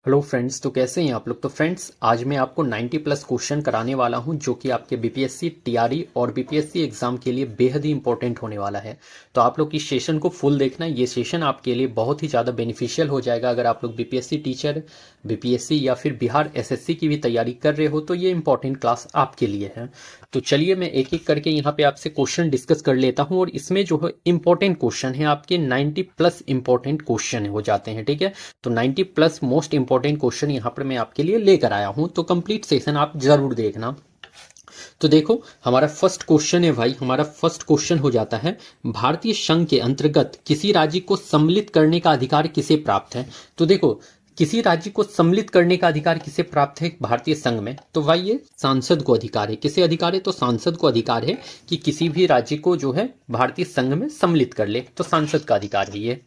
Hello friends, तो कैसे हैं आप लोग। तो फ्रेंड्स, आज मैं आपको 90 प्लस क्वेश्चन कराने वाला हूं जो कि आपके बीपीएससी टीआरई और बीपीएससी एग्जाम के लिए बेहद ही इंपॉर्टेंट होने वाला है। तो आप लोग इस सेशन को फुल देखना। ये सेशन आपके लिए बहुत ही ज़्यादा बेनिफिशियल हो जाएगा। अगर आप लोग बीपीएससी टीचर, बीपीएससी या फिर बिहार एसएससी की भी तैयारी कर रहे हो तो ये इंपॉर्टेंट क्लास आपके लिए है। तो चलिए मैं एक एक करके यहाँ पे आपसे क्वेश्चन डिस्कस कर लेता हूँ और इसमें जो है इंपॉर्टेंट क्वेश्चन है आपके 90 प्लस इंपॉर्टेंट क्वेश्चन हो जाते हैं। ठीक है, तो 90 प्लस मोस्ट इंपॉर्टेंट क्वेश्चन यहाँ पर मैं आपके लिए लेकर आया हूँ, तो कंप्लीट सेशन आप जरूर देखना। तो देखो, हमारा फर्स्ट क्वेश्चन है भाई, हमारा फर्स्ट क्वेश्चन हो जाता है, भारतीय संघ के अंतर्गत किसी राज्य को सम्मिलित करने का अधिकार किसे प्राप्त है। तो देखो, किसी राज्य को सम्मिलित करने का अधिकार किसे प्राप्त है भारतीय संघ में, तो भाई ये सांसद को अधिकार है। किसे अधिकार है, तो सांसद को अधिकार है कि किसी भी राज्य को जो है भारतीय संघ में सम्मिलित कर ले, तो सांसद का अधिकार है ये।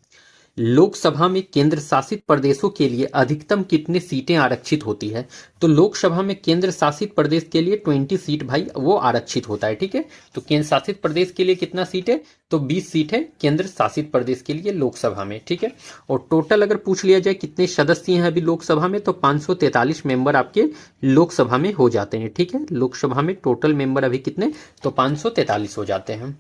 लोकसभा में केंद्र शासित प्रदेशों के लिए अधिकतम कितनी सीटें आरक्षित होती है, तो लोकसभा में केंद्र शासित प्रदेश के लिए 20 सीट भाई वो आरक्षित होता है। ठीक है, तो केंद्र शासित प्रदेश के लिए कितना सीट है, तो 20 सीट है केंद्र शासित प्रदेश के लिए लोकसभा में। ठीक है, और टोटल अगर पूछ लिया जाए कितने सदस्य हैं अभी लोकसभा में, तो 543 मेंबर आपके लोकसभा में हो जाते हैं। ठीक है, लोकसभा में टोटल मेंबर अभी कितने, तो 543 हो जाते हैं।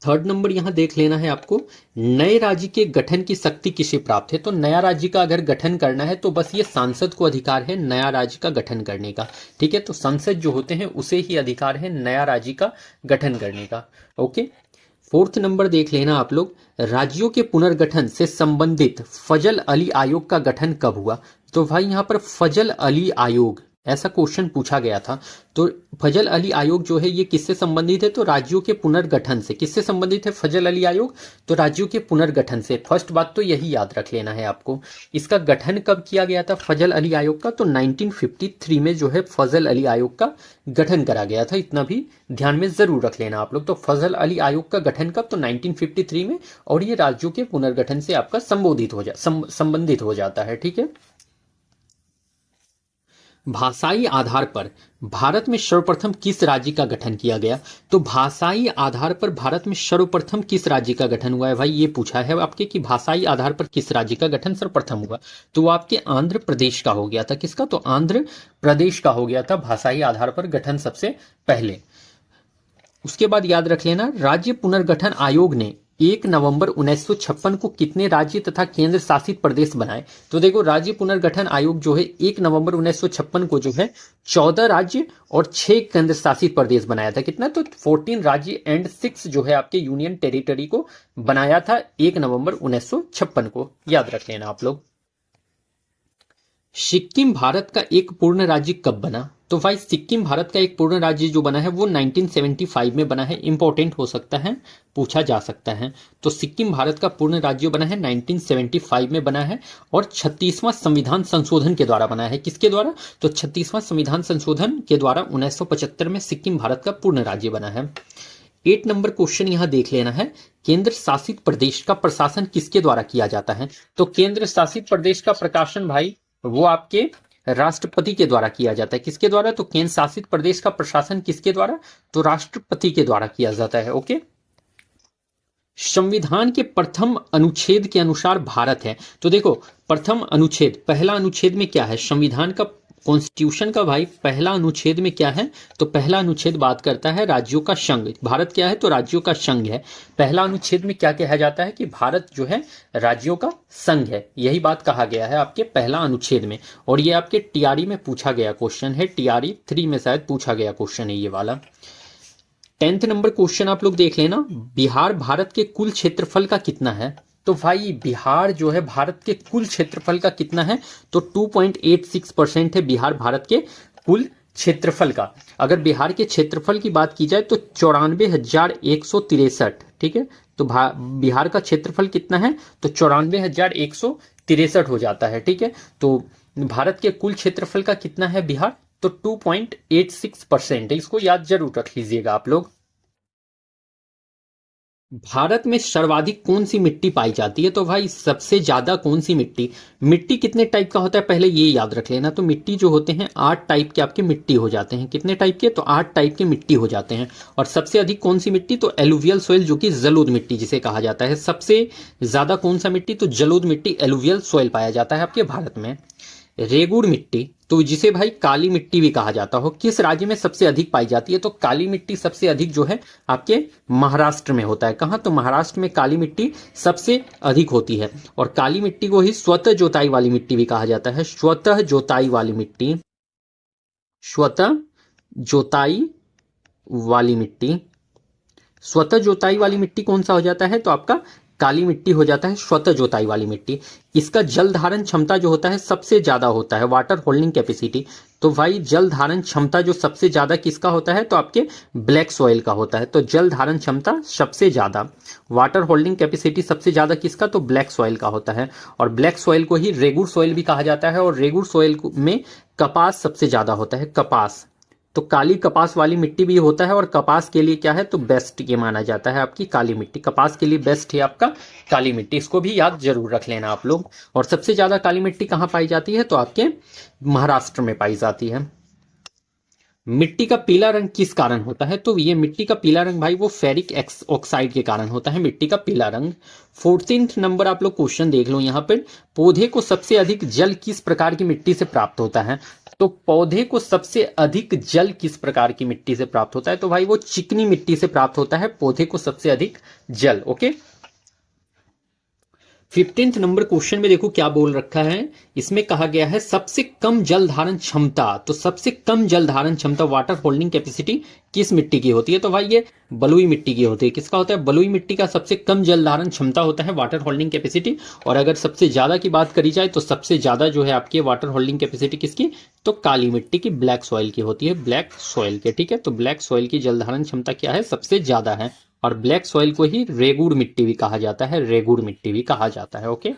थर्ड नंबर यहां देख लेना है आपको, नए राज्य के गठन की शक्ति किसे प्राप्त है। तो नया राज्य का अगर गठन करना है तो बस ये सांसद को अधिकार है नया राज्य का गठन करने का। ठीक है, तो संसद जो होते हैं उसे ही अधिकार है नया राज्य का गठन करने का। ओके, फोर्थ नंबर देख लेना आप लोग, राज्यों के पुनर्गठन से संबंधित फजल अली आयोग का गठन कब हुआ। तो भाई यहां पर फजल अली आयोग ऐसा क्वेश्चन पूछा गया था। तो फजल अली आयोग जो है ये किससे संबंधित है, तो राज्यों के पुनर्गठन से। किससे संबंधित है फजल अली आयोग, तो राज्यों के पुनर्गठन से। फर्स्ट बात तो यही याद रख लेना है आपको। इसका गठन कब किया गया था फजल अली आयोग का, तो 1953 में जो है फजल अली आयोग का गठन करा गया था। इतना भी ध्यान में जरूर रख लेना आप लोग। तो फजल अली आयोग का गठन कब, तो 1953 में, और ये राज्यों के पुनर्गठन से आपका संबंधित हो जाता है। ठीक है, भाषाई आधार पर भारत में सर्वप्रथम किस राज्य का गठन किया गया। तो भाषाई आधार पर भारत में सर्वप्रथम किस राज्य का गठन हुआ है भाई, ये पूछा है आपके कि भाषाई आधार पर किस राज्य का गठन सर्वप्रथम हुआ। तो वो आपके आंध्र प्रदेश का हो गया था। किसका, तो आंध्र प्रदेश का हो गया था भाषाई आधार पर गठन सबसे पहले। उसके बाद याद रख लेना, राज्य पुनर्गठन आयोग ने 1 नवंबर 1956 को कितने राज्य तथा केंद्र शासित प्रदेश बनाए। तो देखो, राज्य पुनर्गठन आयोग जो है 1 नवंबर 1956 को जो है 14 राज्य और 6 केंद्र शासित प्रदेश बनाया था। कितना, तो 14 राज्य एंड 6 जो है आपके यूनियन टेरिटरी को बनाया था 1 नवंबर 1956 को। याद रख लेना आप लोग। सिक्किम भारत का एक पूर्ण राज्य कब बना। तो भाई सिक्किम भारत का एक पूर्ण राज्य जो बना है वो 1975 में बना है। इंपॉर्टेंट हो सकता है, पूछा जा सकता है। तो सिक्किम भारत का पूर्ण राज्य बना है 1975 में बना है, और 36वां संविधान संशोधन के द्वारा बना है। किसके द्वारा, तो 36वां संविधान संशोधन के द्वारा 1975 में सिक्किम भारत का पूर्ण राज्य बना है। 8 नंबर क्वेश्चन यहां देख लेना है, केंद्र शासित प्रदेश का प्रशासन किसके द्वारा किया जाता है। तो केंद्र शासित प्रदेश का प्रशासन भाई वो आपके राष्ट्रपति के द्वारा किया जाता है। किसके द्वारा, तो केंद्र शासित प्रदेश का प्रशासन किसके द्वारा, तो राष्ट्रपति के द्वारा किया जाता है। ओके, संविधान के प्रथम अनुच्छेद के अनुसार भारत है। तो देखो, प्रथम अनुच्छेद, पहला अनुच्छेद में क्या है, संविधान का, कॉन्स्टिट्यूशन का भाई पहला अनुच्छेद में क्या है, तो पहला अनुच्छेद बात करता है राज्यों का संघ। भारत क्या है, तो राज्यों का संघ है। पहला अनुच्छेद में क्या कहा जाता है कि भारत जो है राज्यों का संघ है। यही बात कहा गया है आपके पहला अनुच्छेद में। और ये आपके टीआरई में पूछा गया क्वेश्चन है, टीआरई 3 में शायद पूछा गया क्वेश्चन है ये वाला। 10th नंबर क्वेश्चन आप लोग देख लेना, बिहार भारत के कुल क्षेत्रफल का कितना है। तो भाई बिहार जो है भारत के कुल क्षेत्रफल का कितना है, तो 2.86% है बिहार भारत के कुल क्षेत्रफल का। अगर बिहार के क्षेत्रफल की बात की जाए तो 94,163। ठीक है, तो बिहार का क्षेत्रफल कितना है, तो 94,163 हो जाता है। ठीक है, तो भारत के कुल क्षेत्रफल का कितना है बिहार, तो 2.86% है। इसको याद जरूर रख लीजिएगा आप लोग। भारत में सर्वाधिक कौन सी मिट्टी पाई जाती है? तो भाई सबसे ज्यादा कौन सी मिट्टी, मिट्टी कितने टाइप का होता है पहले ये याद रख लेना। तो मिट्टी जो होते हैं 8 टाइप के आपके मिट्टी हो जाते हैं। कितने टाइप के? तो 8 टाइप के मिट्टी हो जाते हैं। और सबसे अधिक कौन सी मिट्टी? तो एलुवियल सोइल, जो कि जलोद मिट्टी जिसे कहा जाता है। सबसे ज्यादा कौन सा मिट्टी? तो जलोद मिट्टी, एलुवियल सोइल पाया जाता है आपके भारत में। रेगुड़ मिट्टी, तो जिसे भाई काली मिट्टी भी कहा जाता हो, किस राज्य में सबसे अधिक पाई जाती है? तो काली मिट्टी सबसे अधिक जो है आपके महाराष्ट्र में होता है। कहां? तो महाराष्ट्र में काली मिट्टी सबसे अधिक होती है। और काली मिट्टी को ही स्वतः जोताई वाली मिट्टी भी कहा जाता है। स्वतः जोताई वाली मिट्टी, स्वतः जोताई वाली मिट्टी, स्वतः जोताई वाली मिट्टी कौन सा हो जाता है? तो आपका काली मिट्टी हो जाता है, स्वतः जोताई वाली मिट्टी। इसका जल धारण क्षमता जो होता है सबसे ज्यादा होता है, वाटर होल्डिंग कैपेसिटी। तो भाई जल धारण क्षमता जो सबसे ज्यादा किसका होता है? तो आपके ब्लैक सॉइल का होता है। तो जल धारण क्षमता सबसे ज्यादा, वाटर होल्डिंग कैपेसिटी सबसे ज्यादा किसका? तो ब्लैक सॉइल का होता है। और ब्लैक सॉइल को ही रेगुड़ सॉइल भी कहा जाता है। और रेगुड़ सॉइल में कपास सबसे ज्यादा होता है, कपास। तो काली कपास वाली मिट्टी भी होता है। और कपास के लिए क्या है? तो बेस्ट ये माना जाता है आपकी काली मिट्टी, कपास के लिए बेस्ट है आपका काली मिट्टी। इसको भी याद जरूर रख लेना आप लोग। और सबसे ज्यादा काली मिट्टी कहां पाई जाती है? तो आपके महाराष्ट्र में पाई जाती है। मिट्टी का पीला रंग किस कारण होता है? तो ये मिट्टी का पीला रंग भाई वो फेरिक ऑक्साइड के कारण होता है, मिट्टी का पीला रंग। 14th नंबर आप लोग क्वेश्चन देख लो यहाँ पर, पौधे को सबसे अधिक जल किस प्रकार की मिट्टी से प्राप्त होता है? तो पौधे को सबसे अधिक जल किस प्रकार की मिट्टी से प्राप्त होता है? तो भाई वो चिकनी मिट्टी से प्राप्त होता है पौधे को सबसे अधिक जल। ओके, 15th नंबर क्वेश्चन में देखो क्या बोल रखा है। इसमें कहा गया है सबसे कम जल धारण क्षमता। तो सबसे कम जल धारण क्षमता, वाटर होल्डिंग कैपेसिटी किस मिट्टी की होती है? तो भाई ये बलुई मिट्टी की होती है। किसका होता है? बलुई मिट्टी का सबसे कम जल धारण क्षमता होता है, वाटर होल्डिंग कैपेसिटी। और अगर सबसे ज्यादा की बात करी जाए तो सबसे ज्यादा जो है आपकी वाटर होल्डिंग कैपेसिटी किसकी? तो काली मिट्टी की, ब्लैक सॉइल की होती है, ब्लैक सॉइल के। ठीक है, तो ब्लैक सॉइल की जल धारण क्षमता क्या है? सबसे ज्यादा है। और ब्लैक सॉइल को ही रेगुड़ मिट्टी भी कहा जाता है, रेगुड़ मिट्टी भी कहा जाता है। ओके,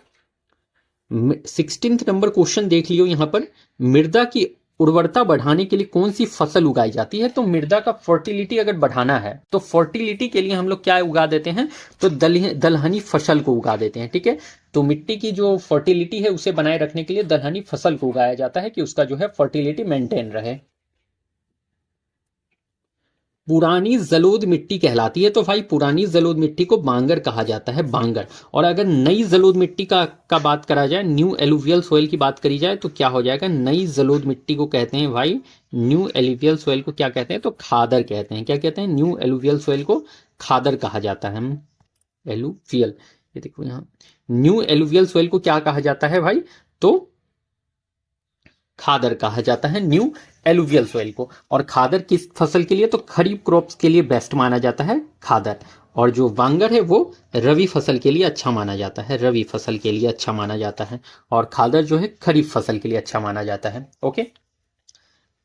16th नंबर क्वेश्चन देख लियो यहाँ पर, मृदा की उर्वरता बढ़ाने के लिए कौन सी फसल उगाई जाती है? तो मृदा का फर्टिलिटी अगर बढ़ाना है तो फर्टिलिटी के लिए हम लोग क्या उगा देते हैं? तो दलहनी फसल को उगा देते हैं। ठीक है, तो मिट्टी की जो फर्टिलिटी है उसे बनाए रखने के लिए दलहनी फसल को उगाया जाता है कि उसका जो है फर्टिलिटी मेंटेन रहे। पुरानी जलोद मिट्टी कहलाती है। तो भाई पुरानी जलोद मिट्टी को बांगर कहा जाता है, बांगर। और अगर नई जलोद मिट्टी का बात करा जाए, न्यू एलुवियल सोइल की बात करी जाए तो क्या हो जाएगा? नई जलोद मिट्टी को कहते हैं भाई, न्यू एलुवियल सोइल को क्या कहते हैं? तो खादर कहते हैं। क्या कहते हैं? न्यू एलुवियल सोइल को खादर कहा जाता है। एलुवियल, ये देखो यहाँ, न्यू एलुवियल सोइल को क्या कहा जाता है भाई? तो खादर कहा जाता है न्यू एलुवियल सोइल को। और खादर किस फसल के लिए? तो खरीफ क्रॉप्स के लिए बेस्ट माना जाता है खादर। और जो बांगर है वो रवि फसल के लिए अच्छा माना जाता है, रवि फसल के लिए अच्छा माना जाता है। और खादर जो है खरीफ फसल के लिए अच्छा माना जाता है। ओके,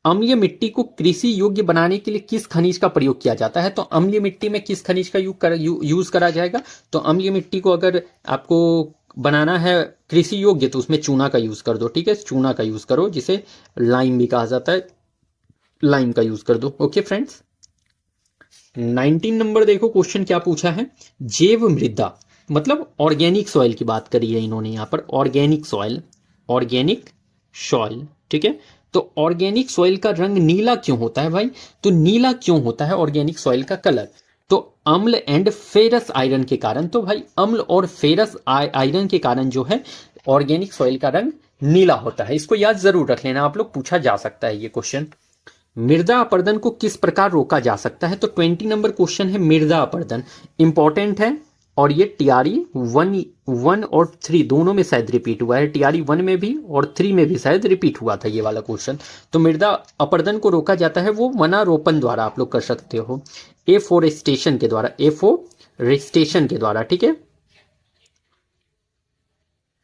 अम्लीय मिट्टी को कृषि योग्य बनाने के लिए किस खनिज का प्रयोग किया जाता है? तो अम्लीय मिट्टी में किस खनिज का यूज करा जाएगा? तो अम्लीय मिट्टी को अगर आपको बनाना है कृषि योग्य तो उसमें चूना का यूज कर दो। ठीक है, चूना का यूज करो, जिसे लाइम भी कहा जाता है, लाइम का यूज कर दो। ओके फ्रेंड्स, 19 नंबर देखो क्वेश्चन क्या पूछा है। जैव मृदा मतलब ऑर्गेनिक सॉइल की बात करी है इन्होंने यहाँ पर, ऑर्गेनिक सॉइल, ऑर्गेनिक सॉइल। ठीक है, तो ऑर्गेनिक सॉइल का रंग नीला क्यों होता है भाई? तो नीला क्यों होता है ऑर्गेनिक सॉइल का कलर? तो अम्ल एंड फेरस आयरन के कारण। तो भाई अम्ल और फेरस आयरन के कारण जो है ऑर्गेनिक सॉइल का रंग नीला होता है। इसको याद जरूर रख लेना आप लोग, पूछा जा सकता है ये क्वेश्चन। मृदा अपरदन को किस प्रकार रोका जा सकता है? तो 20 नंबर क्वेश्चन है मृदा अपरदन, इंपॉर्टेंट है। और ये टीआरई 1 और 3 दोनों में शायद रिपीट हुआ है, टीआरई 1 में भी और 3 में भी शायद रिपीट हुआ था ये वाला क्वेश्चन। तो मृदा अपरदन को रोका जाता है वो वनारोपण द्वारा आप लोग कर सकते हो, एफोरेस्टेशन के द्वारा, एफोरेस्टेशन के द्वारा। ठीक है,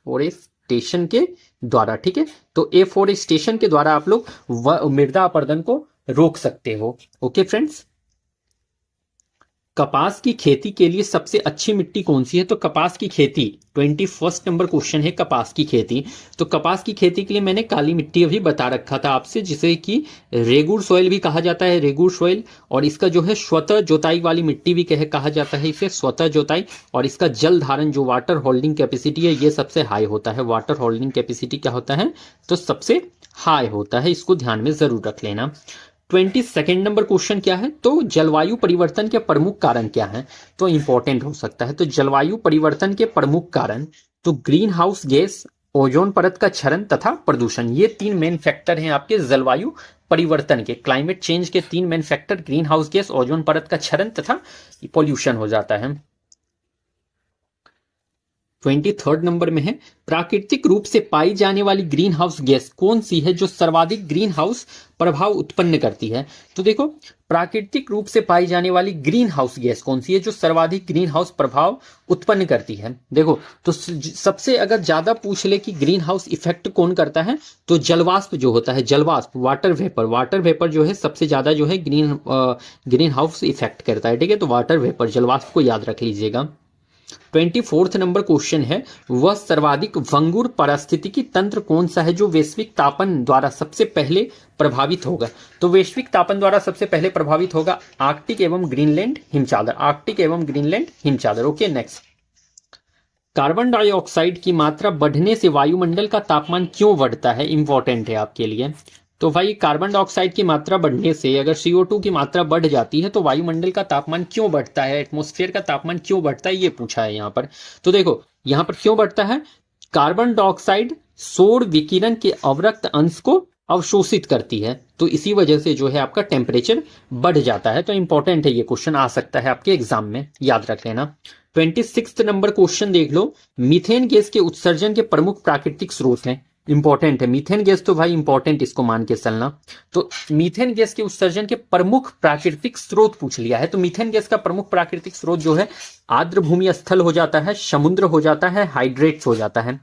फोरेस्टेशन के द्वारा। ठीक है, तो एफोरेस्टेशन के द्वारा आप लोग मृदा अपरदन को रोक सकते हो। ओके फ्रेंड्स, कपास की खेती के लिए सबसे अच्छी मिट्टी कौन सी है? तो कपास की खेती 21 नंबर क्वेश्चन है कपास की खेती। तो कपास की खेती के लिए मैंने काली मिट्टी अभी बता रखा था आपसे, जिसे कि रेगुर सॉइल भी कहा जाता है, रेगुर सॉइल। और इसका जो है स्वतः जोताई वाली मिट्टी भी कहा जाता है इसे, स्वतः जोताई। और इसका जल धारण जो वाटर होल्डिंग कैपेसिटी है ये सबसे हाई होता है। वाटर होल्डिंग कैपेसिटी क्या होता है? तो सबसे हाई होता है, इसको ध्यान में जरूर रख लेना। 22 नंबर क्वेश्चन क्या है? तो जलवायु परिवर्तन के प्रमुख कारण क्या है? तो इंपॉर्टेंट हो सकता है। तो जलवायु परिवर्तन के प्रमुख कारण तो ग्रीन हाउस गैस, ओजोन परत का क्षरण तथा प्रदूषण, ये 3 मेन फैक्टर हैं आपके जलवायु परिवर्तन के। क्लाइमेट चेंज के 3 main factor green house gas, ozone परत का क्षरण तथा पॉल्यूशन हो जाता है। 23 नंबर में है प्राकृतिक रूप से पाई जाने वाली ग्रीन हाउस गैस कौन सी है जो सर्वाधिक ग्रीन हाउस प्रभाव उत्पन्न करती है? तो देखो, प्राकृतिक रूप से पाई जाने वाली ग्रीन हाउस गैस कौन सी है जो सर्वाधिक ग्रीन हाउस प्रभाव उत्पन्न करती है? देखो, तो सबसे अगर ज्यादा पूछ ले कि ग्रीन हाउस इफेक्ट कौन करता है, तो जलवाष्प जो होता है, जलवाष्प, वाटर वेपर, वाटर वेपर जो है सबसे ज्यादा जो है ग्रीन हाउस इफेक्ट करता है। ठीक है, तो वाटर वेपर, जलवाष्प को याद रख लीजिएगा। 24 नंबर क्वेश्चन है वह सर्वाधिक भंगुर पारिस्थितिकी तंत्र कौन सा है जो वैश्विक तापन द्वारा सबसे पहले प्रभावित होगा? तो वैश्विक तापन द्वारा सबसे पहले प्रभावित होगा आर्कटिक एवं ग्रीनलैंड हिमचादर, आर्कटिक एवं ग्रीनलैंड हिमचादर। Okay, next. कार्बन डाइऑक्साइड की मात्रा बढ़ने से वायुमंडल का तापमान क्यों बढ़ता है? इंपॉर्टेंट है आपके लिए। तो भाई, कार्बन डाइऑक्साइड की मात्रा बढ़ने से, अगर CO2 की मात्रा बढ़ जाती है तो वायुमंडल का तापमान क्यों बढ़ता है, एटमॉस्फेयर का तापमान क्यों बढ़ता है, ये पूछा है यहाँ पर। तो देखो, यहाँ पर क्यों बढ़ता है? कार्बन डाइऑक्साइड सौर विकिरण के अवरक्त अंश को अवशोषित करती है, तो इसी वजह से जो है आपका टेम्परेचर बढ़ जाता है। तो इंपॉर्टेंट है, ये क्वेश्चन आ सकता है आपके एग्जाम में, याद रख लेना। 26 नंबर क्वेश्चन देख लो, मीथेन गैस के उत्सर्जन के प्रमुख प्राकृतिक स्रोत हैं। इंपॉर्टेंट है मीथेन गैस, तो भाई इंपॉर्टेंट, इसको मान के चलना। तो मीथेन गैस के उत्सर्जन के प्रमुख प्राकृतिक स्रोत पूछ लिया है। तो मीथेन गैस का प्रमुख प्राकृतिक स्रोत जो है आर्द्र भूमि स्थल हो जाता है, समुद्र हो जाता है, हाइड्रेट्स हो जाता है।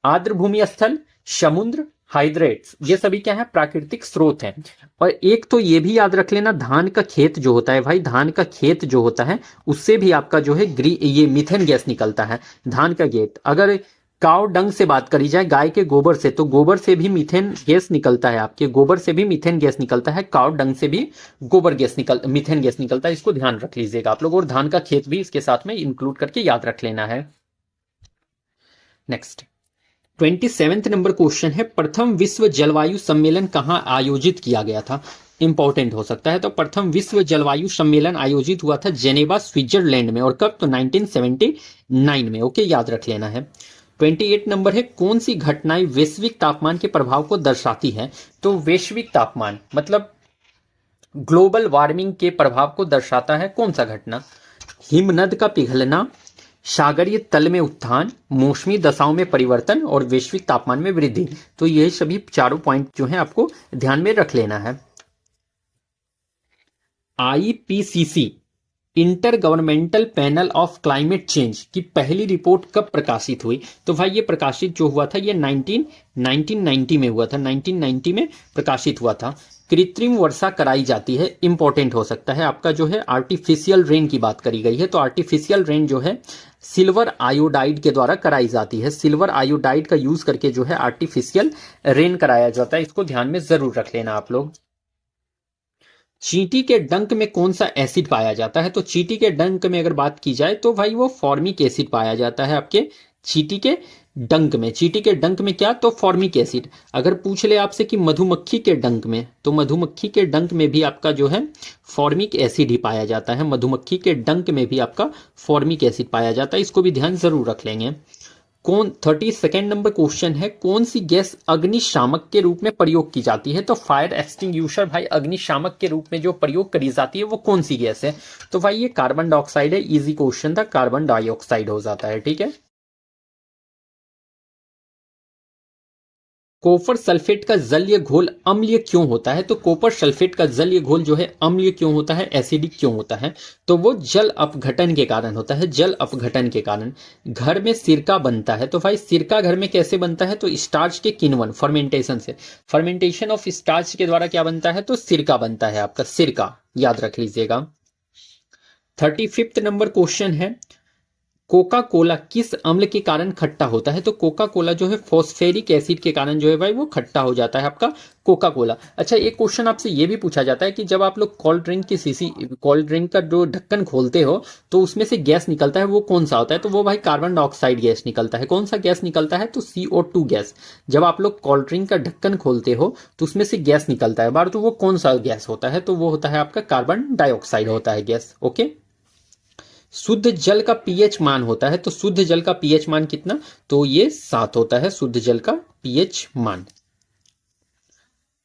आर्द्र भूमि स्थल, समुद्र, हाइड्रेट्स, ये सभी क्या है? प्राकृतिक स्रोत हैं। और एक तो ये भी याद रख लेना, धान का खेत जो होता है भाई, धान का खेत जो होता है उससे भी आपका जो है ये मीथेन गैस निकलता है। धान का खेत, अगर काव डंग से बात करी जाए, गाय के गोबर से, तो गोबर से भी मीथेन गैस निकलता है, आपके गोबर से भी मीथेन गैस निकलता है, काव डंग से भी मीथेन गैस निकलता है। इसको ध्यान रख लीजिएगा आप लोग, और धान का खेत भी इसके साथ में इंक्लूड करके याद रख लेना है। नेक्स्ट, 27 नंबर क्वेश्चन है प्रथम विश्व जलवायु सम्मेलन कहां आयोजित किया गया था? इंपॉर्टेंट हो सकता है। तो प्रथम विश्व जलवायु सम्मेलन आयोजित हुआ था जेनेवा, स्विट्जरलैंड में, और कब? तो 1979 में। ओके, याद रख लेना है। 28 नंबर है कौन सी घटनाएं वैश्विक तापमान के प्रभाव को दर्शाती है? तो वैश्विक तापमान मतलब ग्लोबल वार्मिंग के प्रभाव को दर्शाता है कौन सा घटना? हिमनद का पिघलना, सागरीय तल में उत्थान, मौसमी दशाओं में परिवर्तन, और वैश्विक तापमान में वृद्धि। तो ये सभी चारों पॉइंट जो हैं आपको ध्यान में रख लेना है। IPCC inter governmental panel of climate change की पहली रिपोर्ट कब प्रकाशित हुई? तो भाई, ये प्रकाशित जो हुआ था ये 1990 में हुआ था, 1990 में प्रकाशित हुआ था। कृत्रिम वर्षा कराई जाती है, इंपॉर्टेंट हो सकता है आपका जो है आर्टिफिशियल रेन की बात करी गई है। तो आर्टिफिशियल रेन जो है सिल्वर आयोडाइड के द्वारा कराई जाती है, सिल्वर आयोडाइड का यूज करके जो है आर्टिफिशियल रेन कराया जाता है। इसको ध्यान में जरूर रख लेना आप लोग। चींटी के डंक में कौन सा एसिड पाया जाता है? तो चींटी के डंक में अगर बात की जाए तो भाई वो फॉर्मिक एसिड पाया जाता है आपके चींटी के डंक में। चींटी के डंक में क्या? तो फॉर्मिक एसिड। अगर पूछ ले आपसे कि मधुमक्खी के डंक में, तो मधुमक्खी के डंक में भी आपका जो है फॉर्मिक एसिड ही पाया जाता है। मधुमक्खी के डंक में भी आपका फॉर्मिक एसिड पाया जाता है, इसको भी ध्यान जरूर रख लेंगे। 32 नंबर क्वेश्चन है कौन सी गैस अग्निशामक के रूप में प्रयोग की जाती है? तो फायर एक्सटिंग्विशर भाई अग्निशामक के रूप में जो प्रयोग करी जाती है वो कौन सी गैस है? तो भाई ये कार्बन डाइऑक्साइड है, इजी क्वेश्चन था, कार्बन डाइऑक्साइड हो जाता है। ठीक है, कॉपर सल्फेट का जलीय घोल अम्लीय क्यों होता है? तो कॉपर सल्फेट का जलीय घोल जो है अम्लीय क्यों होता है, एसिडिक क्यों होता है? तो वो जल अपघटन के कारण होता है, जल अपघटन के कारण। घर में सिरका बनता है, तो भाई सिरका घर में कैसे बनता है? तो स्टार्च के किण्वन, फर्मेंटेशन से, फर्मेंटेशन ऑफ स्टार्च के द्वारा क्या बनता है? तो सिरका बनता है आपका, सिरका, याद रख लीजिएगा। 35 नंबर क्वेश्चन है, कोका कोला किस अम्ल के कारण खट्टा होता है? तो कोका कोला जो है फॉस्फेरिक एसिड के कारण जो है भाई वो खट्टा हो जाता है आपका कोका कोला। अच्छा, एक क्वेश्चन आपसे ये भी पूछा जाता है कि जब आप लोग कोल्ड ड्रिंक की शीशी, कोल्ड ड्रिंक का जो ढक्कन खोलते हो तो उसमें से गैस निकलता है, वो कौन सा होता है? तो वो भाई कार्बन डाइऑक्साइड गैस निकलता है। कौन सा गैस निकलता है? तो CO2 गैस। जब आप लोग कोल्ड ड्रिंक का ढक्कन खोलते हो तो उसमें से गैस निकलता है बार, तो वो कौन सा गैस होता है? तो वो होता है आपका कार्बन डाइऑक्साइड होता है गैस। ओके। शुद्ध जल का पीएच मान होता है, तो शुद्ध जल का पीएच मान कितना? तो ये 7 होता है शुद्ध जल का पीएच मान।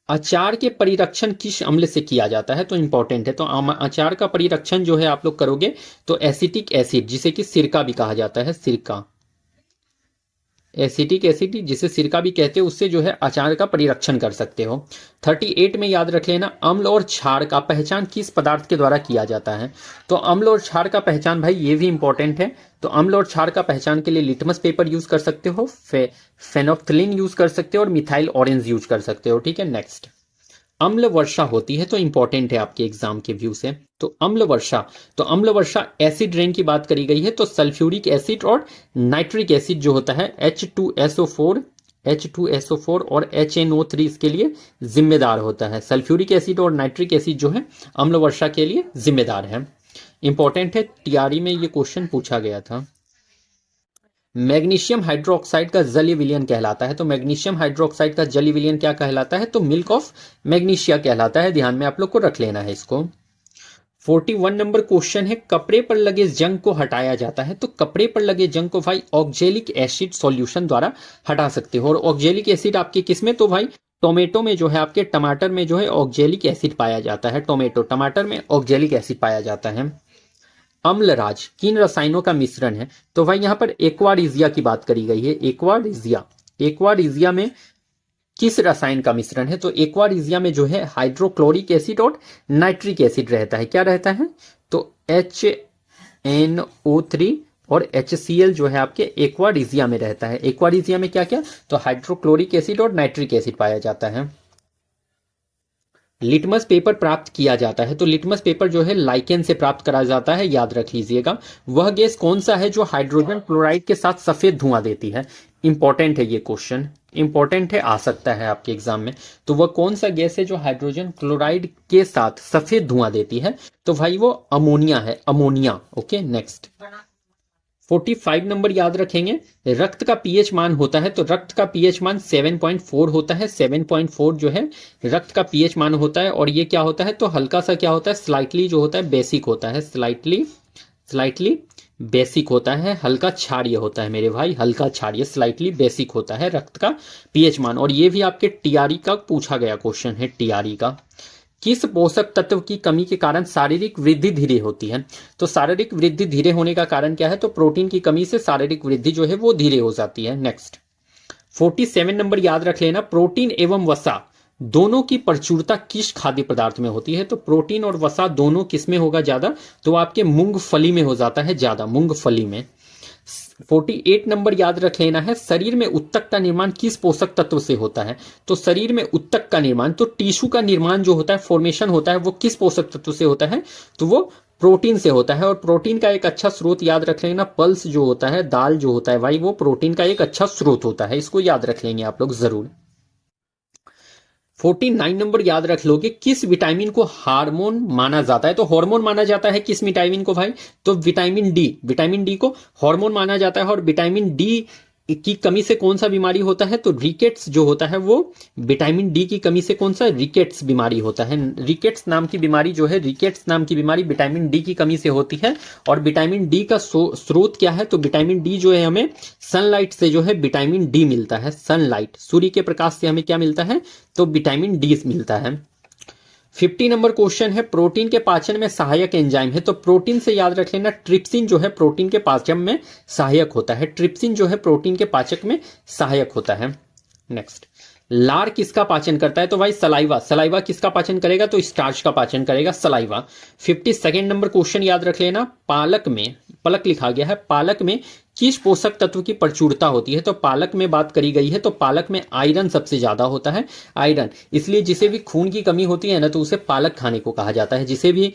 अचार के परिरक्षण किस अम्ल से किया जाता है? तो इंपॉर्टेंट है। तो अचार का परिरक्षण जो है आप लोग करोगे तो एसिटिक एसिड, जिसे कि सिरका भी कहा जाता है, सिरका, एसिटिक एसिड जिसे सिरका भी कहते हो, उससे जो है अचार का परिरक्षण कर सकते हो। 38 में याद रख लेना, अम्ल और क्षार का पहचान किस पदार्थ के द्वारा किया जाता है? तो अम्ल और क्षार का पहचान भाई ये भी इंपॉर्टेंट है। तो अम्ल और क्षार का पहचान के लिए लिटमस पेपर यूज कर सकते हो, फेनोफ्थलीन यूज कर सकते हो और मिथाइल ऑरेंज यूज कर सकते हो। ठीक है, नेक्स्ट। अम्ल वर्षा होती है, तो इंपॉर्टेंट है आपके एग्जाम के व्यू से। तो अम्ल वर्षा, तो अम्ल वर्षा एसिड रेन की बात करी गई है, तो सल्फ्यूरिक एसिड और नाइट्रिक एसिड जो होता है H2SO4 और HNO3 इसके लिए जिम्मेदार होता है। सल्फ्यूरिक एसिड और नाइट्रिक एसिड जो है अम्ल वर्षा के लिए जिम्मेदार है। इंपॉर्टेंट है, टीआरई में ये क्वेश्चन पूछा गया था। मैग्नीशियम हाइड्रोक्साइड का जलीय विलयन कहलाता है, तो मैग्नीशियम हाइड्रोक्साइड का जलीय विलयन क्या कहलाता है? तो मिल्क ऑफ मैग्नीशिया कहलाता है। ध्यान में आप लोग को रख लेना है इसको। 41 नंबर क्वेश्चन है, कपड़े पर लगे जंग को हटाया जाता है, तो कपड़े पर लगे जंग को भाई ऑक्जेलिक एसिड सॉल्यूशन द्वारा हटा सकते हो। और ऑक्जेलिक एसिड आपके किसमें? तो भाई टोमेटो में जो है, आपके टमाटर में जो है ऑक्जेलिक एसिड पाया जाता है। टमाटर में ऑक्जेलिक एसिड पाया जाता है। अम्लराज किन रसायनों का मिश्रण है? तो भाई यहां पर एक्वारिजिया की बात करी गई है। एक्वारिजिया में किस रसायन का मिश्रण है? तो एक्वारिजिया में जो है हाइड्रोक्लोरिक एसिड और नाइट्रिक एसिड रहता है। क्या रहता है? तो HNO3 और HCl जो है आपके एक्वारिजिया में रहता है। एक्वारिजिया में क्या क्या? तो हाइड्रोक्लोरिक एसिड और नाइट्रिक एसिड पाया जाता है। लिटमस पेपर प्राप्त किया जाता है, तो लिटमस पेपर जो है लाइकेन से प्राप्त करा जाता है, याद रख लीजिएगा। वह गैस कौन सा है जो हाइड्रोजन क्लोराइड के साथ सफेद धुआं देती है? इंपॉर्टेंट है ये क्वेश्चन, इंपॉर्टेंट है, आ सकता है आपके एग्जाम में। तो वह कौन सा गैस है जो हाइड्रोजन क्लोराइड के साथ सफेद धुआं देती है? तो भाई वो अमोनिया है, अमोनिया। Okay, next. 45 नंबर याद रखेंगे, रक्त का पीएच मान होता है, तो रक्त का पीएच मान 7.4 होता है। 7.4 जो है रक्त का पीएच मान होता है। और ये क्या होता है? तो हल्का सा क्या होता है? स्लाइटली जो होता है बेसिक होता है, स्लाइटली बेसिक होता है, हल्का क्षारीय होता है मेरे भाई, हल्का क्षारीय, स्लाइटली बेसिक होता है रक्त का पीएच मान। और ये भी आपके टीआरई का पूछा गया क्वेश्चन है, टीआरई का। किस पोषक तत्व की कमी के कारण शारीरिक वृद्धि धीरे होती है? तो शारीरिक वृद्धि धीरे होने का कारण क्या है? तो प्रोटीन की कमी से शारीरिक वृद्धि जो है वो धीरे हो जाती है। नेक्स्ट। 47 नंबर याद रख लेना, प्रोटीन एवं वसा दोनों की प्रचुरता किस खाद्य पदार्थ में होती है? तो प्रोटीन और वसा दोनों किस में होगा ज्यादा? तो आपके मूंगफली में हो जाता है ज्यादा, मूंगफली में। 48 नंबर याद रख लेना है, शरीर में उत्तक का निर्माण किस पोषक तत्व से होता है? तो शरीर में उत्तक का निर्माण, तो टिश्यू का निर्माण जो होता है, फॉर्मेशन होता है, वो किस पोषक तत्व से होता है? तो वो प्रोटीन से होता है। और प्रोटीन का एक अच्छा स्रोत याद रख लेना, पल्स जो होता है, दाल जो होता है भाई, वो प्रोटीन का एक अच्छा स्रोत होता है। इसको याद रख लेंगे आप लोग जरूर। 49 नंबर याद रख लोगे, किस विटामिन को हार्मोन माना जाता है? तो हार्मोन माना जाता है किस विटामिन को भाई? तो विटामिन डी, विटामिन डी को हार्मोन माना जाता है। और विटामिन डी की कमी से कौन सा बीमारी होता है? तो रिकेट्स जो होता है, वो विटामिन डी की कमी से कौन सा? रिकेट्स बीमारी होता है। रिकेट्स नाम की बीमारी जो है, रिकेट्स नाम की बीमारी विटामिन डी की कमी से होती है। और विटामिन डी का स्रोत क्या है? तो विटामिन डी जो है हमें सनलाइट से जो है विटामिन डी मिलता है। सनलाइट, सूर्य के प्रकाश से हमें क्या मिलता है? तो विटामिन डी मिलता है। 50 नंबर क्वेश्चन है, प्रोटीन के पाचन में सहायक एंजाइम है, तो प्रोटीन से याद रख लेना, ट्रिप्सिन जो है प्रोटीन के पाचन में सहायक होता है। ट्रिप्सिन जो है प्रोटीन के पाचक में सहायक होता है। नेक्स्ट। लार किसका पाचन करता है? तो भाई सलाइवा। सलाइवा किसका पाचन करेगा? तो स्टार्च का पाचन करेगा सलाइवा। 52 नंबर क्वेश्चन याद रख लेना, पालक में, पलक लिखा गया है, पालक में किस पोषक तत्व की प्रचुरता होती है? तो पालक में बात करी गई है, तो पालक में आयरन सबसे ज्यादा होता है, आयरन। इसलिए जिसे भी खून की कमी होती है ना, तो उसे पालक खाने को कहा जाता है। जिसे भी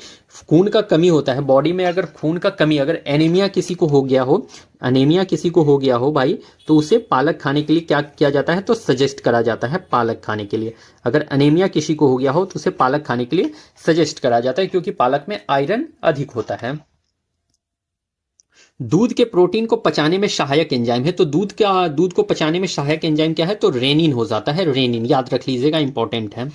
खून का कमी होता है बॉडी में, अगर खून का कमी, अगर एनीमिया किसी को हो गया हो, अनेमिया किसी को हो गया हो भाई, तो उसे पालक खाने के लिए क्या किया जाता है? तो सजेस्ट करा जाता है पालक खाने के लिए। अगर अनेमिया किसी को हो गया हो तो उसे पालक खाने के लिए सजेस्ट करा जाता है, क्योंकि पालक में आयरन अधिक होता है। दूध के प्रोटीन को पचाने में सहायक एंजाइम है, तो दूध को पचाने में सहायक एंजाइम क्या है? तो रेनिन हो जाता है, रेनिन याद रख लीजिएगा, इंपॉर्टेंट है।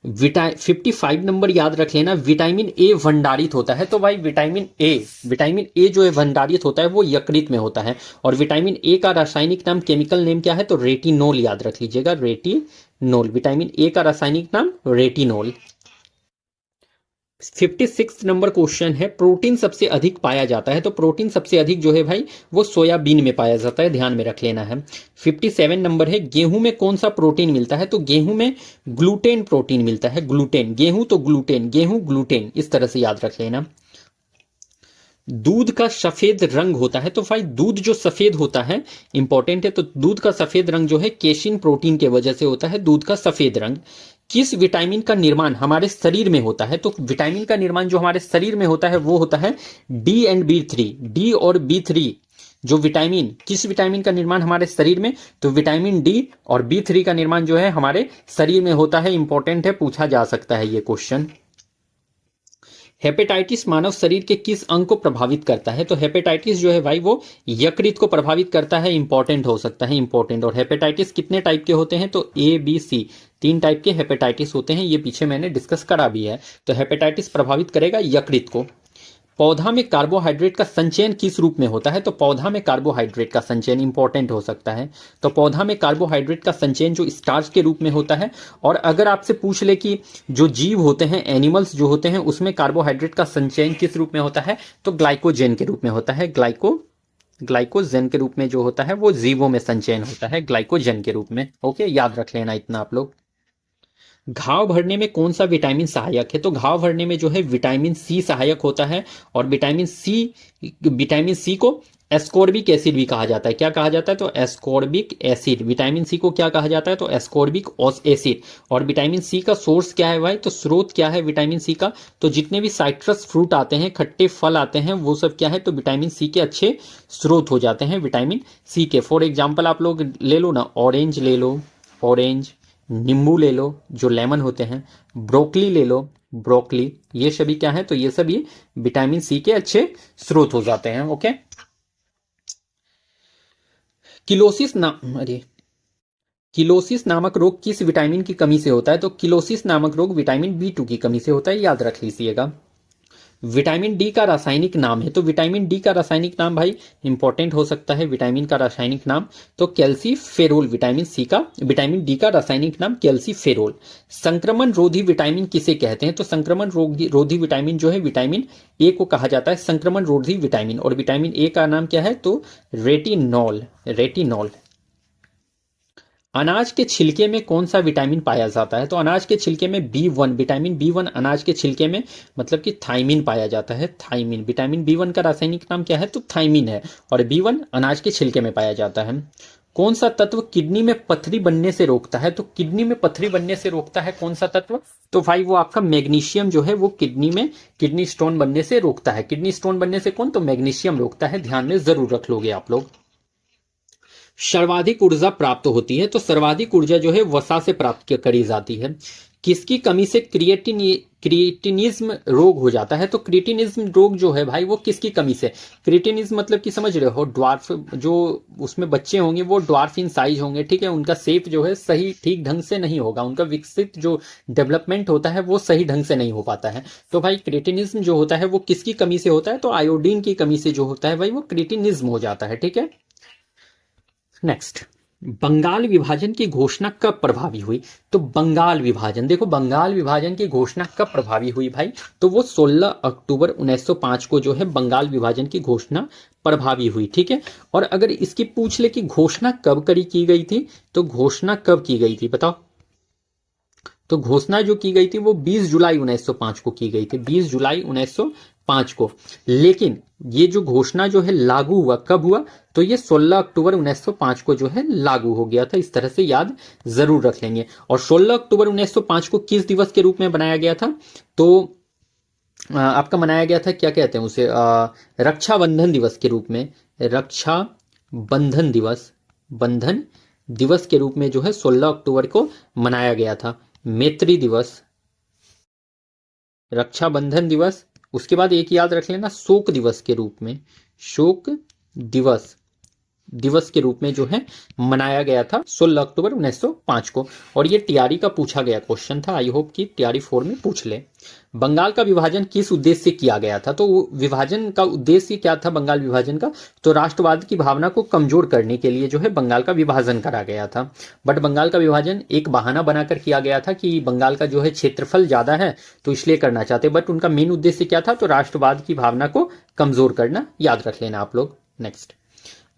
55 नंबर याद रख लेना, विटामिन ए भंडारित होता है। तो भाई विटामिन ए जो है भंडारित होता है वो यकृत में होता है। और विटामिन ए का रासायनिक नाम, केमिकल नेम क्या है? तो रेटिनोल याद रख लीजिएगा, रेटिनोल। विटामिन ए का रासायनिक नाम रेटिनोल। 56 नंबर क्वेश्चन है, प्रोटीन सबसे अधिक पाया जाता है। तो प्रोटीन सबसे अधिक जो है भाई वो सोयाबीन में पाया जाता है, ध्यान में रख लेना है। 57 नंबर है, गेहूं में कौन सा प्रोटीन मिलता है? तो गेहूं में ग्लूटेन प्रोटीन मिलता है, ग्लूटेन। गेहूं तो ग्लूटेन, गेहूं ग्लूटेन, इस तरह से याद रख लेना। दूध का सफेद रंग होता है, तो भाई दूध जो सफेद होता है इंपॉर्टेंट है, तो दूध का सफेद रंग जो है केसिन प्रोटीन के वजह से होता है, दूध का सफेद रंग। किस विटामिन का निर्माण हमारे शरीर में होता है? तो विटामिन का निर्माण जो हमारे शरीर में होता है वो होता है डी एंड B3, डी और B3 जो विटामिन, किस विटामिन का निर्माण हमारे शरीर में? तो विटामिन डी और B3 का निर्माण जो है हमारे शरीर में होता है, इंपॉर्टेंट है, पूछा जा सकता है ये क्वेश्चन। हेपेटाइटिस मानव शरीर के किस अंग को प्रभावित करता है? तो हेपेटाइटिस जो है भाई वो यकृत को प्रभावित करता है, इंपॉर्टेंट हो सकता है, इंपॉर्टेंट। और हेपेटाइटिस कितने टाइप के होते हैं? तो A, B, C, 3 टाइप के हेपेटाइटिस होते हैं, ये पीछे मैंने डिस्कस करा भी है। तो हेपेटाइटिस प्रभावित करेगा यकृत को। पौधा में कार्बोहाइड्रेट का संचयन किस रूप में होता है? तो पौधा में कार्बोहाइड्रेट का संचयन इंपॉर्टेंट हो सकता है। तो पौधा में कार्बोहाइड्रेट का संचयन जो स्टार्च के रूप में होता है। और अगर आपसे पूछ ले कि जो जीव होते हैं, एनिमल्स जो होते हैं, उसमें कार्बोहाइड्रेट का संचयन किस रूप में होता है? तो ग्लाइकोजेन के रूप में होता है, ग्लाइकोजेन के रूप में जो होता है वो जीवों में संचयन होता है, ग्लाइकोजेन के रूप में। ओके, याद रख लेना इतना आप लोग। घाव भरने में कौन सा विटामिन सहायक है? तो घाव भरने में जो है विटामिन सी सहायक होता है। और विटामिन सी को एस्कॉर्बिक एसिड भी कहा जाता है। क्या कहा जाता है? तो एस्कॉर्बिक एसिड। विटामिन सी को क्या कहा जाता है? तो एस्कॉर्बिक एसिड। और विटामिन सी का सोर्स क्या है भाई? तो स्रोत क्या है विटामिन सी का? तो जितने भी साइट्रस फ्रूट आते हैं, खट्टे फल आते हैं, वो सब क्या है? तो विटामिन सी के अच्छे स्रोत हो जाते हैं, विटामिन सी के। फॉर एग्जाम्पल आप लोग ले लो ना, ऑरेंज ले लो, ऑरेंज, नींबू ले लो जो लेमन होते हैं, ब्रोकली ले लो, ब्रोकली, ये सभी क्या है? तो ये सभी विटामिन सी के अच्छे स्रोत हो जाते हैं। ओके, किलोसिस नामक रोग किस विटामिन की कमी से होता है? तो किलोसिस नामक रोग विटामिन B2 की कमी से होता है, याद रख लीजिएगा। विटामिन डी का रासायनिक नाम है, तो विटामिन डी का रासायनिक नाम भाई इंपॉर्टेंट हो सकता है, विटामिन का रासायनिक नाम तो कैल्सीफेरोल। विटामिन डी का रासायनिक नाम कैल्सीफेरोल। संक्रमण रोधी विटामिन किसे कहते हैं? तो संक्रमण रोधी विटामिन जो है विटामिन ए को कहा जाता है, संक्रमण रोधी विटामिन। और विटामिन ए का नाम क्या है? तो रेटिनॉल। अनाज के छिलके में कौन सा विटामिन पाया जाता है? तो अनाज के छिलके में B1, विटामिन B1 अनाज के छिलके में मतलब कि थाइमिन पाया जाता है, थाइमिन। विटामिन B1 का रासायनिक नाम क्या है? तो थाइमिन है। और B1 अनाज के छिलके में पाया जाता है। कौन सा तत्व किडनी में पथरी बनने से रोकता है? तो किडनी में पथरी बनने से रोकता है कौन सा तत्व? तो भाई वो आपका मैग्नीशियम जो है वो किडनी स्टोन बनने से रोकता है। किडनी स्टोन बनने से कौन? तो मैग्नीशियम रोकता है, ध्यान में जरूर रख लोगे आप लोग। सर्वाधिक ऊर्जा प्राप्त होती है, तो सर्वाधिक ऊर्जा जो है वसा से प्राप्त करी जाती है। किसकी कमी से क्रिएटिनिज्म रोग हो जाता है? तो क्रिएटिनिज्म रोग जो है भाई वो किसकी कमी से? क्रिएटिनिज्म मतलब कि समझ रहे हो, ड्वार्फ, जो उसमें बच्चे होंगे वो ड्वार्फ इन साइज होंगे, ठीक है, उनका शेप जो है सही ठीक ढंग से नहीं होगा, उनका विकसित जो डेवलपमेंट होता है वो सही ढंग से नहीं हो पाता है। तो भाई क्रिएटिनिज्म जो होता है वो किसकी कमी से होता है? तो आयोडीन की कमी से जो होता है भाई वो क्रिएटिनिज्म हो जाता है, ठीक है। नेक्स्ट, बंगाल विभाजन की घोषणा कब प्रभावी हुई? तो बंगाल विभाजन, देखो बंगाल विभाजन की घोषणा कब प्रभावी हुई भाई? तो वो 16 अक्टूबर 1905 को जो है बंगाल विभाजन की घोषणा प्रभावी हुई। ठीक है, और अगर इसकी पूछ ले कि घोषणा कब की गई थी, तो घोषणा कब की गई थी बताओ? तो घोषणा जो की गई थी वो 20 जुलाई 1905 को की गई थी, 20 जुलाई 1905 को। लेकिन ये जो घोषणा जो है लागू हुआ कब हुआ? तो ये 16 अक्टूबर 1905 को जो है लागू हो गया था। इस तरह से याद जरूर रख लेंगे। और 16 अक्टूबर 1905 को किस दिवस के रूप में बनाया गया था? तो आपका मनाया गया था, क्या कहते हैं उसे, रक्षाबंधन दिवस के रूप में। रक्षा बंधन दिवस, बंधन दिवस के रूप में जो है 16 अक्टूबर को मनाया गया था। मैत्री दिवस, रक्षाबंधन दिवस, उसके बाद एक याद रख लेना शोक दिवस के रूप में, शोक दिवस के रूप में जो है मनाया गया था 16 अक्टूबर 1905 को। और ये टीआरई का पूछा गया क्वेश्चन था, आई होप कि टीआरई 4 में पूछ ले। बंगाल का विभाजन किस उद्देश्य से किया गया था? तो विभाजन का उद्देश्य क्या था बंगाल विभाजन का? तो राष्ट्रवाद की भावना को कमजोर करने के लिए जो है बंगाल का विभाजन करा गया था। बट बंगाल का विभाजन एक बहाना बनाकर किया गया था कि बंगाल का जो है क्षेत्रफल ज्यादा है तो इसलिए करना चाहते, बट उनका मेन उद्देश्य क्या था? तो राष्ट्रवाद की भावना को कमजोर करना, याद रख लेना आप लोग। नेक्स्ट,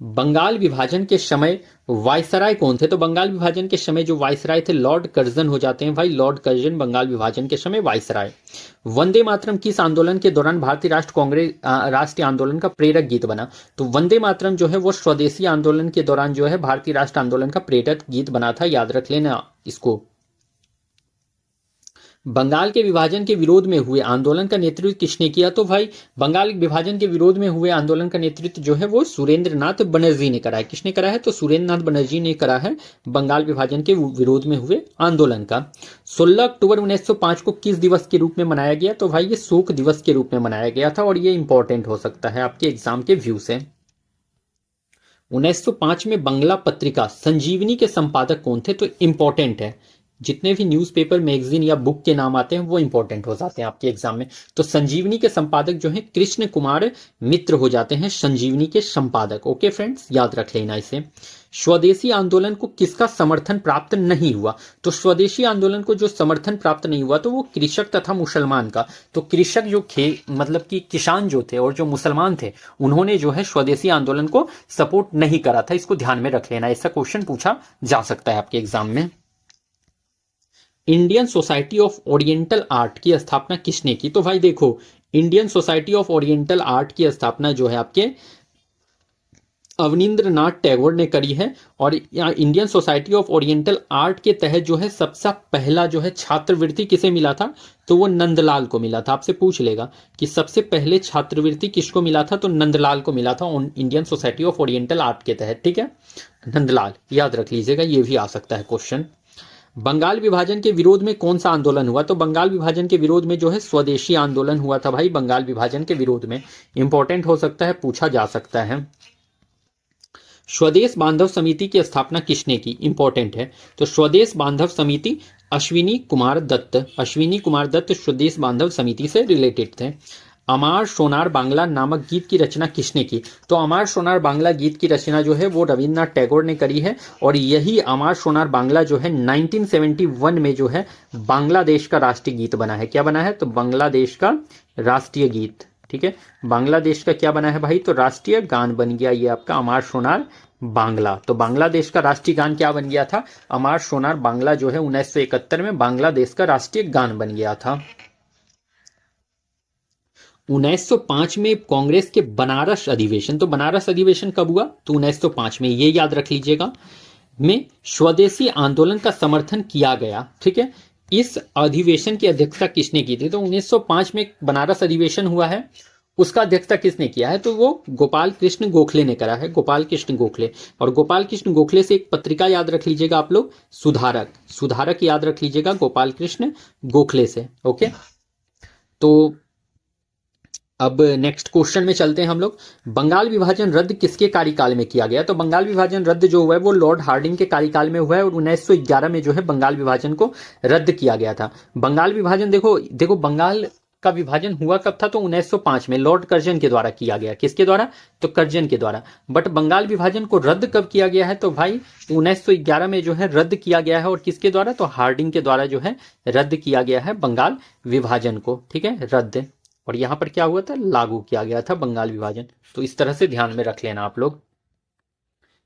बंगाल विभाजन के समय वायसराय कौन थे? तो बंगाल विभाजन के समय जो वायसराय थे लॉर्ड कर्जन हो जाते हैं भाई, लॉर्ड कर्जन बंगाल विभाजन के समय वायसराय। वंदे मातरम किस आंदोलन के दौरान भारतीय राष्ट्र कांग्रेस राष्ट्रीय आंदोलन का प्रेरक गीत बना? तो वंदे मातरम जो है वो स्वदेशी आंदोलन के दौरान जो है भारतीय राष्ट्र आंदोलन का प्रेरक गीत बना था, याद रख लेना इसको। बंगाल के विभाजन के विरोध में हुए आंदोलन का नेतृत्व किसने किया? तो भाई बंगाल विभाजन के विरोध में हुए आंदोलन का नेतृत्व जो है वो सुरेंद्र नाथ बनर्जी ने करा है। किसने करा है? तो सुरेंद्र नाथ बनर्जी ने करा है बंगाल विभाजन के विरोध में हुए आंदोलन का। 16 अक्टूबर 1905 को किस दिवस के रूप में मनाया गया? तो भाई ये शोक दिवस के रूप में मनाया गया था, और ये इंपॉर्टेंट हो सकता है आपके एग्जाम के व्यू से। 1905 में बंगला पत्रिका संजीवनी के संपादक कौन थे? तो इंपॉर्टेंट है, जितने भी न्यूज़पेपर, मैगजीन या बुक के नाम आते हैं वो इंपॉर्टेंट हो जाते हैं आपके एग्जाम में। तो संजीवनी के संपादक जो हैं कृष्ण कुमार मित्र हो जाते हैं संजीवनी के संपादक। ओके फ्रेंड्स, याद रख लेना इसे। स्वदेशी आंदोलन को किसका समर्थन प्राप्त नहीं हुआ? तो स्वदेशी आंदोलन को जो समर्थन प्राप्त नहीं हुआ तो वो कृषक तथा मुसलमान का। तो कृषक जो मतलब कि किसान जो थे और जो मुसलमान थे उन्होंने जो है स्वदेशी आंदोलन को सपोर्ट नहीं करा था। इसको ध्यान में रख लेना, ऐसा क्वेश्चन पूछा जा सकता है आपके एग्जाम में। Indian society of oriental art की स्थापना किसने की? तो भाई देखो, Indian society of oriental art की स्थापना जो है आपके अवनींद्रनाथ टैगोर ने करी है। और Indian society of oriental art के तहत जो है सबसे पहला जो है छात्रवृत्ति किसे मिला था? तो वो नंदलाल को मिला था। आपसे पूछ लेगा कि सबसे पहले छात्रवृत्ति किसको मिला था? तो नंदलाल को मिला था Indian society of oriental art के तहत। ठीक है, नंदलाल याद रख लीजिएगा, ये भी आ सकता है क्वेश्चन। बंगाल विभाजन के विरोध में कौन सा आंदोलन हुआ? तो बंगाल विभाजन के विरोध में जो है स्वदेशी आंदोलन हुआ था भाई, बंगाल विभाजन के विरोध में। इंपॉर्टेंट हो सकता है, पूछा जा सकता है। स्वदेश बांधव समिति की स्थापना किसने की? इंपॉर्टेंट है। तो स्वदेश बांधव समिति अश्विनी कुमार दत्त स्वदेश बांधव समिति से रिलेटेड थे। अमार सोनार बांग्ला नामक गीत की रचना किसने की? तो अमार सोनार बांग्ला गीत की रचना जो है वो रविन्द्रनाथ टैगोर ने करी है। और यही अमार सोनार बांग्ला जो है 1971 में जो है बांग्लादेश का राष्ट्रीय गीत बना है। क्या बना है? तो बांग्लादेश का राष्ट्रीय गीत। ठीक है, बांग्लादेश का क्या बना है भाई? तो राष्ट्रीय गान बन गया ये आपका अमार सोनार बांग्ला। तो बांग्लादेश का राष्ट्रीय गान क्या बन गया था? अमार सोनार बांग्ला जो है 1971 में बांग्लादेश का राष्ट्रीय गान बन गया था। 1905 में कांग्रेस के बनारस अधिवेशन, तो बनारस अधिवेशन कब हुआ? तो 1905 में, ये याद रख लीजिएगा, में स्वदेशी आंदोलन का समर्थन किया गया। ठीक है, इस अधिवेशन की अध्यक्षता किसने की थी? तो 1905 में बनारस अधिवेशन हुआ है, उसका अध्यक्षता किसने किया है? तो वो गोपाल कृष्ण गोखले ने करा है, गोपाल कृष्ण गोखले। और गोपाल कृष्ण गोखले से एक पत्रिका याद रख लीजिएगा आप लोग, सुधारक याद रख लीजिएगा गोपाल कृष्ण गोखले से। ओके, तो अब नेक्स्ट क्वेश्चन में चलते हैं हम लोग। बंगाल विभाजन रद्द किसके कार्यकाल में किया गया? तो बंगाल विभाजन रद्द जो हुआ है वो लॉर्ड हार्डिंग के कार्यकाल में हुआ है, और 1911 में जो है बंगाल विभाजन को रद्द किया गया था। बंगाल विभाजन देखो बंगाल का विभाजन हुआ कब था? तो 1905 में लॉर्ड कर्जन के द्वारा किया गया। किसके द्वारा? तो कर्जन के द्वारा। बट बंगाल विभाजन को रद्द कब किया गया है? तो भाई 1911 में जो है रद्द किया गया है। और किसके द्वारा? तो हार्डिंग के द्वारा जो है रद्द किया गया है बंगाल विभाजन को। ठीक है, रद्द। और यहां पर क्या हुआ था? लागू किया गया था बंगाल विभाजन। तो इस तरह से ध्यान में रख लेना आप लोग।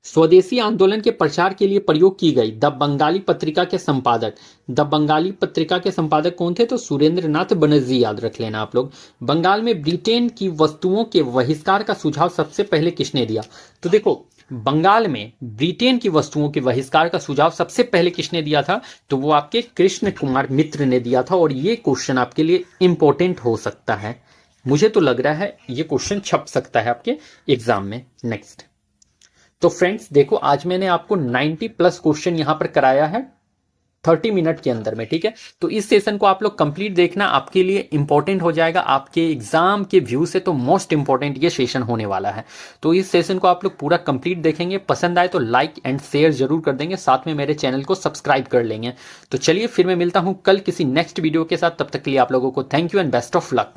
स्वदेशी आंदोलन के प्रचार के लिए प्रयोग की गई द बंगाली पत्रिका के संपादक, द बंगाली पत्रिका के संपादक कौन थे? तो सुरेंद्र नाथ बनर्जी, याद रख लेना आप लोग। बंगाल में ब्रिटेन की वस्तुओं के बहिष्कार का सुझाव सबसे पहले किसने दिया? तो देखो, बंगाल में ब्रिटेन की वस्तुओं के बहिष्कार का सुझाव सबसे पहले किसने दिया था? तो वो आपके कृष्ण कुमार मित्र ने दिया था। और ये क्वेश्चन आपके लिए इंपॉर्टेंट हो सकता है, मुझे तो लग रहा है ये क्वेश्चन छप सकता है आपके एग्जाम में। नेक्स्ट, तो फ्रेंड्स देखो, आज मैंने आपको 90 प्लस क्वेश्चन यहां पर कराया है 30 मिनट के अंदर में। ठीक है, तो इस सेशन को आप लोग कंप्लीट देखना, आपके लिए इंपॉर्टेंट हो जाएगा। आपके एग्जाम के व्यू से तो मोस्ट इंपॉर्टेंट ये सेशन होने वाला है। तो इस सेशन को आप लोग पूरा कंप्लीट देखेंगे, पसंद आए तो लाइक एंड शेयर जरूर कर देंगे, साथ में मेरे चैनल को सब्सक्राइब कर लेंगे। तो चलिए फिर मैं मिलता हूं कल किसी नेक्स्ट वीडियो के साथ। तब तक के लिए आप लोगों को thank you and best of luck.